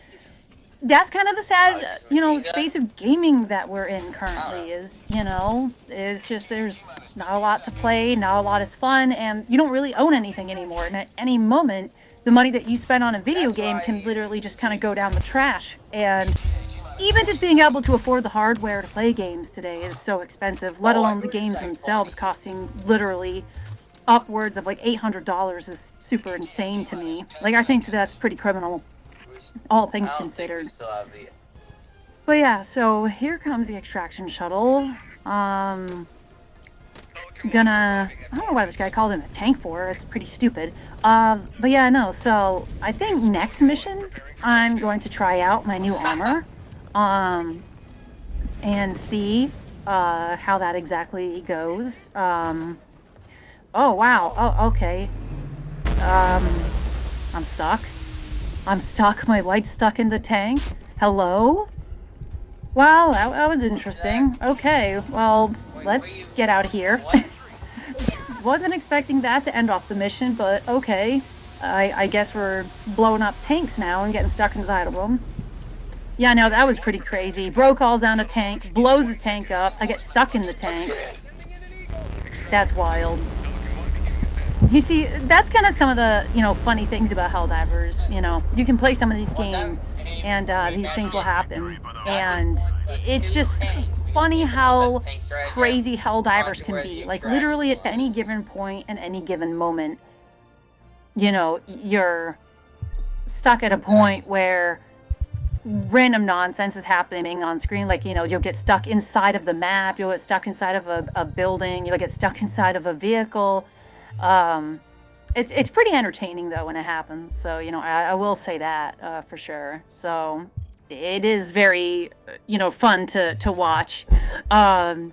that's kind of the sad, space of gaming that we're in currently is, it's just there's not a lot to play, not a lot is fun, and you don't really own anything anymore. And at any moment, the money that you spend on a video game can literally just kind of go down the trash. And even just being able to afford the hardware to play games today is so expensive, let alone the games themselves costing literally upwards of like $800 is super insane to me. Like, I think that's pretty criminal, all things considered. But yeah, so here comes the extraction shuttle. I don't know why this guy called him a tank for, it's pretty stupid. But yeah, no, so I think next mission, I'm going to try out my new armor, and see, how that exactly goes. Oh wow, oh, okay. I'm stuck. I'm stuck, my light's stuck in the tank. Hello? Wow, that was interesting. Okay, well, let's get out of here. Wasn't expecting that to end off the mission, but okay. I guess we're blowing up tanks now and getting stuck inside of them. Yeah, no, that was pretty crazy. Bro calls down a tank, blows the tank up, I get stuck in the tank. That's wild. You see, that's kind of some of the, funny things about Helldivers. You can play some of these games, and these things will happen. And it's just funny how crazy Helldivers can be. Like, literally at any given point and any given moment, you're stuck at a point where random nonsense is happening on screen. Like, you'll get stuck inside of the map, you'll get stuck inside of a building, you'll get stuck inside of a vehicle. It's pretty entertaining though when it happens, so I will say that for sure. So it is very fun to watch. So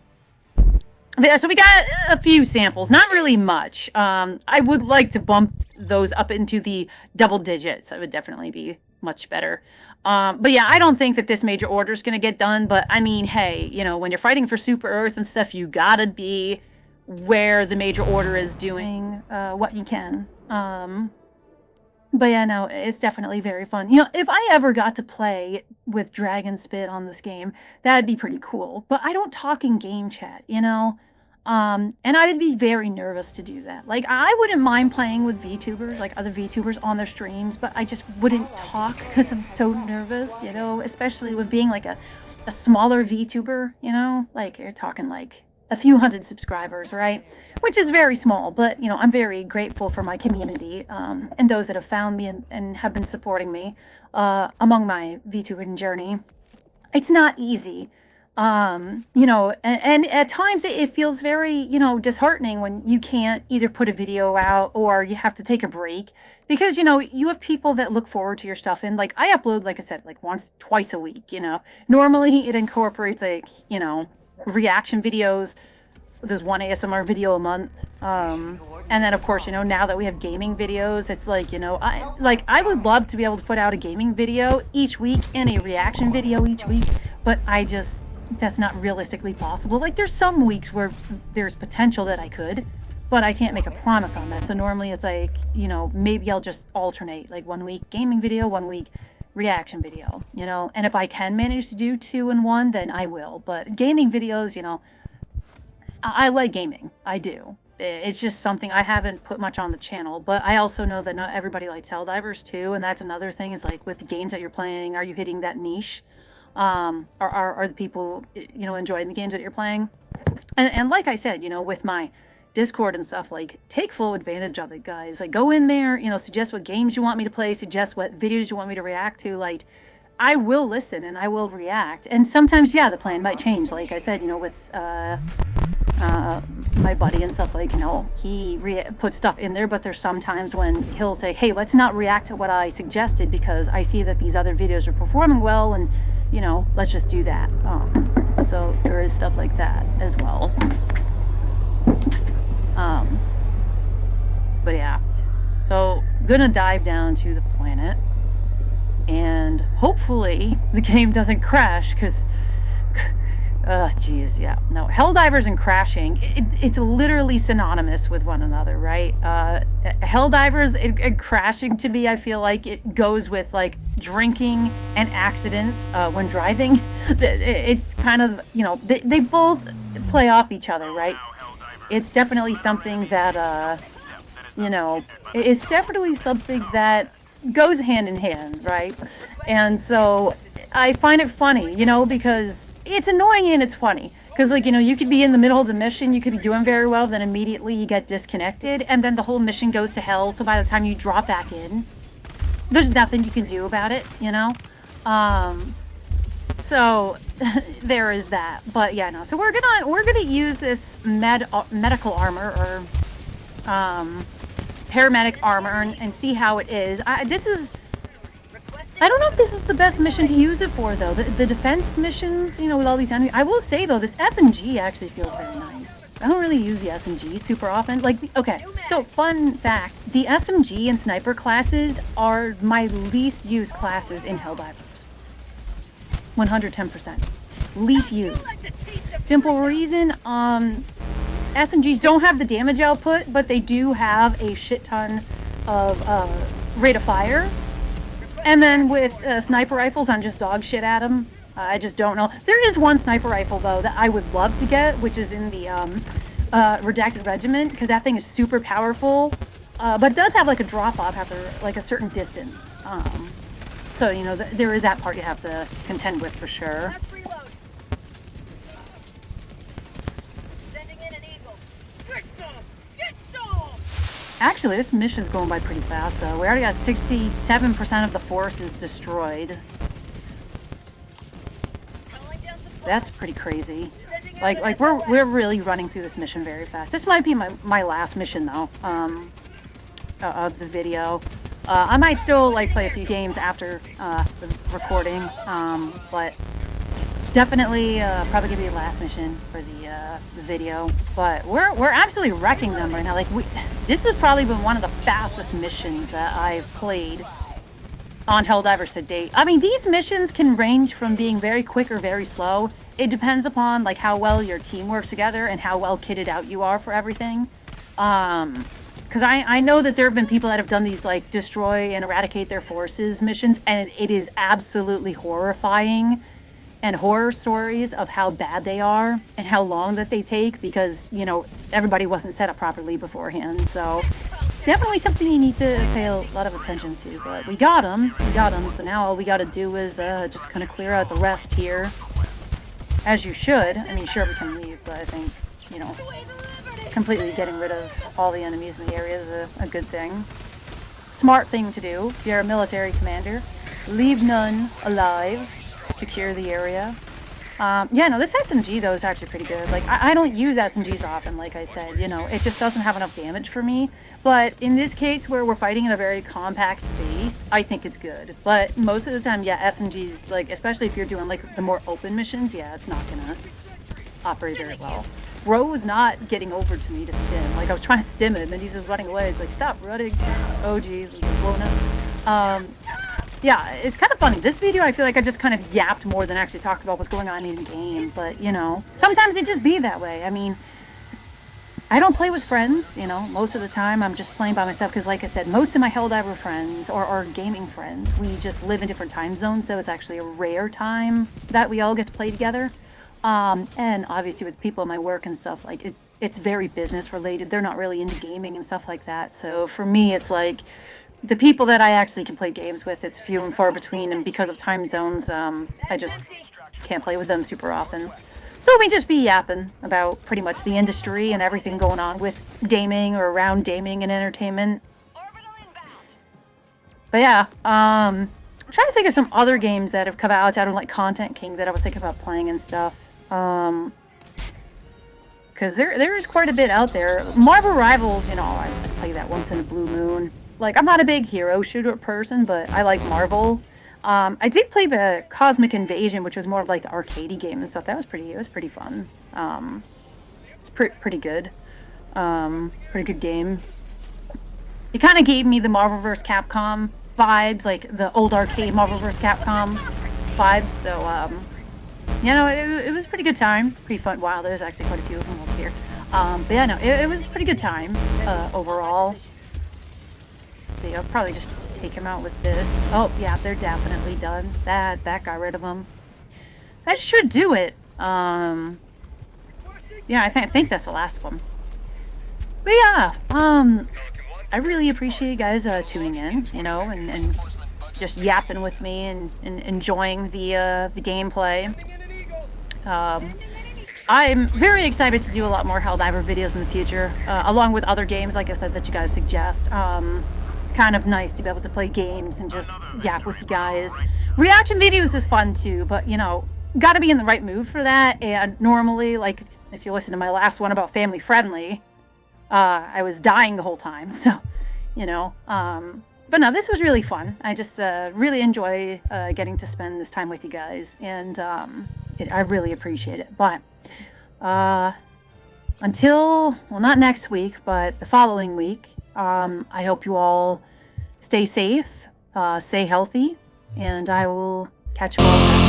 we got a few samples, not really much. I would like to bump those up into the double digits. That would definitely be much better. But yeah, I don't think that this major order is going to get done, but I mean, hey, when you're fighting for Super Earth and stuff, you gotta be where the major order is doing what you can. But yeah, no, it's definitely very fun. If I ever got to play with Dragon Spit on this game, that'd be pretty cool. But I don't talk in game chat, and I'd be very nervous to do that. Like, I wouldn't mind playing with VTubers, like other VTubers on their streams, but I just wouldn't talk because I'm so nervous, especially with being like a smaller VTuber, like you're talking like a few hundred subscribers, right? Which is very small, but I'm very grateful for my community and those that have found me and have been supporting me among my VTubing journey. It's not easy, and at times it feels very disheartening when you can't either put a video out or you have to take a break because you have people that look forward to your stuff, and like I upload, like I said, like twice a week. Normally it incorporates like reaction videos. There's one ASMR video a month, and then of course now that we have gaming videos, it's like I would love to be able to put out a gaming video each week and a reaction video each week, but that's not realistically possible. Like, there's some weeks where there's potential that I could, but I can't make a promise on that. So normally it's like maybe I'll just alternate, like 1 week gaming video, 1 week reaction video, and if I can manage to do 2 in 1, then I will. But gaming videos, I like gaming. I do. It's just something I haven't put much on the channel, but I also know that not everybody likes Helldivers too, and that's another thing, is like with the games that you're playing, are you hitting that niche? Are the people enjoying the games that you're playing? And like I said, with my Discord and stuff, like, take full advantage of it, guys. Like, go in there, suggest what games you want me to play, suggest what videos you want me to react to. Like, I will listen and I will react. And sometimes, yeah, the plan might change. Like I said, with my buddy and stuff, like, he puts stuff in there, but there's sometimes when he'll say, hey, let's not react to what I suggested because I see that these other videos are performing well, and let's just do that. So there is stuff like that as well. But yeah, so gonna dive down to the planet, and hopefully the game doesn't crash, because geez, yeah, no, Helldivers and crashing, it's literally synonymous with one another, right? Helldivers and crashing, to me, I feel like it goes with like drinking and accidents when driving. It's kind of, you know, they both play off each other, right? It's definitely something that you know, it's definitely something that goes hand in hand, right? And so I find it funny, you know, because it's annoying and it's funny. Because, like, you know, you could be in the middle of the mission, you could be doing very well, then immediately you get disconnected, and then the whole mission goes to hell, so by the time you drop back in, there's nothing you can do about it, you know? So there is that. But yeah, no. So we're gonna use this medical armor, or paramedic armor, and see how it is. I don't know if this is the best mission to use it for, though. The defense missions, you know, with all these enemies. I will say, though, this SMG actually feels very nice. I don't really use the SMG super often. Like, okay, so fun fact. The SMG and sniper classes are my least used classes in Helldivers. 110%. Least used. Simple reason, SMGs don't have the damage output, but they do have a shit ton of rate of fire. And then with sniper rifles, I'm just dog shit at them. I just don't know. There is one sniper rifle, though, that I would love to get, which is in the Redacted Regiment, because that thing is super powerful, but does have like a drop-off after like a certain distance. So, you know, there is that part you have to contend with for sure. Actually, this mission's going by pretty fast, though. We already got 67% of the forces destroyed. That's pretty crazy. Like we're really running through this mission very fast. This might be my last mission, though, of the video. I might still like play a few games after the recording, but definitely probably gonna be the last mission for the video. But we're absolutely wrecking them right now. Like this has probably been one of the fastest missions that I've played on Helldivers to date. I mean, these missions can range from being very quick or very slow. It depends upon like how well your team works together and how well kitted out you are for everything. Because I know that there have been people that have done these like destroy and eradicate their forces missions, and it is absolutely horrifying. And horror stories of how bad they are and how long that they take, because, you know, everybody wasn't set up properly beforehand. So it's definitely something you need to pay a lot of attention to. But we got them. So now all we got to do is just kind of clear out the rest here, as you should. I mean, sure, we can leave, but I think, you know, completely getting rid of all the enemies in the area is a good thing. Smart thing to do if you're a military commander. Leave none alive. Secure the area. Yeah, no, this SMG, though, is actually pretty good. Like, I don't use SMGs often, like I said. You know, it just doesn't have enough damage for me. But in this case, where we're fighting in a very compact space, I think it's good. But most of the time, yeah, SMGs, like, especially if you're doing, like, the more open missions, yeah, it's not gonna operate very well. Ro was not getting over to me to stim. Like, I was trying to stim him, and he's just running away. It's like, stop running. Oh, geez, blown up. Yeah, it's kind of funny. This video, I feel like I just kind of yapped more than actually talked about what's going on in the game. But, you know, sometimes it just be that way. I mean, I don't play with friends, you know. Most of the time, I'm just playing by myself. Because, like I said, most of my Helldiver friends or gaming friends, we just live in different time zones. So it's actually a rare time that we all get to play together. And obviously with people in my work and stuff, like, it's very business related. They're not really into gaming and stuff like that. So for me, it's like, the people that I actually can play games with, it's few and far between, and because of time zones, I just can't play with them super often. So we just be yapping about pretty much the industry and everything going on with gaming or around gaming and entertainment. But yeah, I'm trying to think of some other games that have come out of like Content King that I was thinking about playing and stuff. Because there is quite a bit out there. Marvel Rivals, you know, I play that once in a blue moon. Like, I'm not a big hero shooter person, but I like Marvel. I did play the Cosmic Invasion, which was more of like the arcadey game and stuff. It was pretty fun. It's pretty good. Pretty good game. It kind of gave me the Marvel vs. Capcom vibes, like the old arcade Marvel vs. Capcom vibes. So, you know, it was a pretty good time. Pretty fun. Wow, there's actually quite a few of them over here. But yeah, no, it was a pretty good time overall. Let's see, I'll probably just take him out with this. Oh, yeah, they're definitely done. That got rid of them. That should do it. Yeah, I think that's the last one. But yeah, I really appreciate you guys tuning in, you know, and just yapping with me and enjoying the gameplay. I'm very excited to do a lot more Helldiver videos in the future, along with other games, like I said, that you guys suggest. It's kind of nice to be able to play games and just yap with you guys. Reaction videos is fun too, but, you know, gotta be in the right mood for that. And normally, like, if you listen to my last one about family friendly, I was dying the whole time, so, you know. But no, this was really fun. I just really enjoy getting to spend this time with you guys, and I really appreciate it. But until, well, not next week, but the following week, I hope you all stay safe, stay healthy, and I will catch you all.